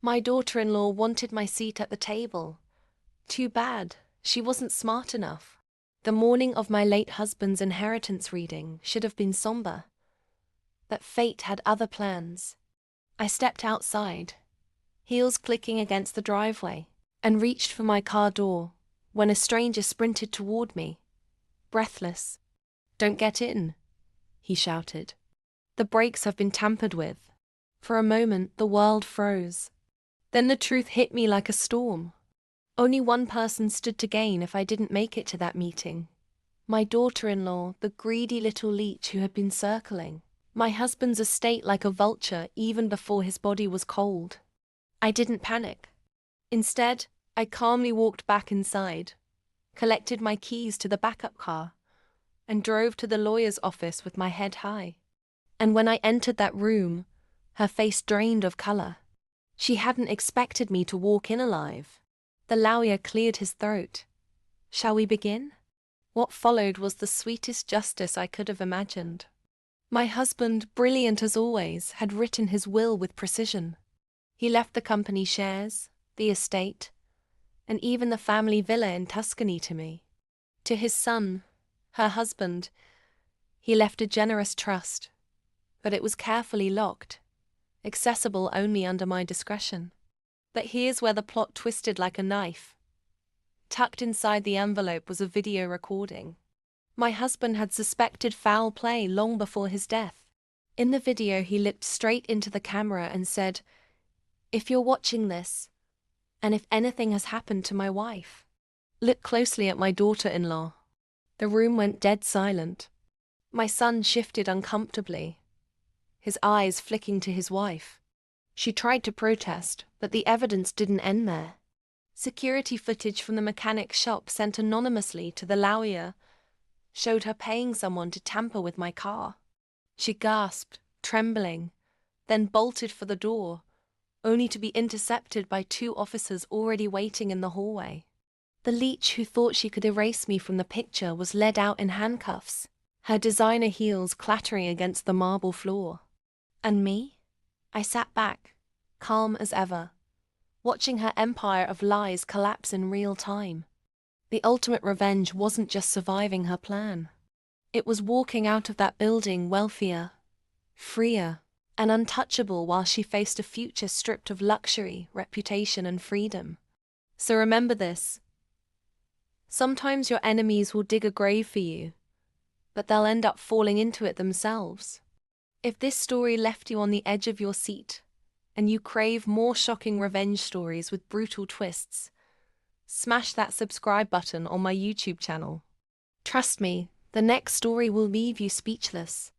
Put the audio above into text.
My daughter-in-law wanted my seat at the table. Too bad, she wasn't smart enough. The morning of my late husband's inheritance reading should have been somber. But fate had other plans. I stepped outside, heels clicking against the driveway, and reached for my car door when a stranger sprinted toward me, breathless. "Don't get in," he shouted. "The brakes have been tampered with." For a moment, the world froze. Then the truth hit me like a storm. Only one person stood to gain if I didn't make it to that meeting. My daughter-in-law, the greedy little leech who had been circling my husband's estate like a vulture even before his body was cold. I didn't panic. Instead, I calmly walked back inside, collected my keys to the backup car, and drove to the lawyer's office with my head high. And when I entered that room, her face drained of color. She hadn't expected me to walk in alive. The lawyer cleared his throat. "Shall we begin?" What followed was the sweetest justice I could have imagined. My husband, brilliant as always, had written his will with precision. He left the company shares, the estate, and even the family villa in Tuscany to me. To his son, her husband, he left a generous trust, but it was carefully locked, accessible only under my discretion. But here's where the plot twisted like a knife. Tucked inside the envelope was a video recording. My husband had suspected foul play long before his death. In the video, he looked straight into the camera and said, "If you're watching this, and if anything has happened to my wife, look closely at my daughter-in-law." The room went dead silent. My son shifted uncomfortably, his eyes flicking to his wife. She tried to protest, but the evidence didn't end there. Security footage from the mechanic's shop sent anonymously to the lawyer showed her paying someone to tamper with my car. She gasped, trembling, then bolted for the door, only to be intercepted by 2 officers already waiting in the hallway. The leech who thought she could erase me from the picture was led out in handcuffs, her designer heels clattering against the marble floor. And me? I sat back, calm as ever, watching her empire of lies collapse in real time. The ultimate revenge wasn't just surviving her plan. It was walking out of that building wealthier, freer, and untouchable while she faced a future stripped of luxury, reputation, and freedom. So remember this. Sometimes your enemies will dig a grave for you, but they'll end up falling into it themselves. If this story left you on the edge of your seat, and you crave more shocking revenge stories with brutal twists, smash that subscribe button on my YouTube channel. Trust me, the next story will leave you speechless.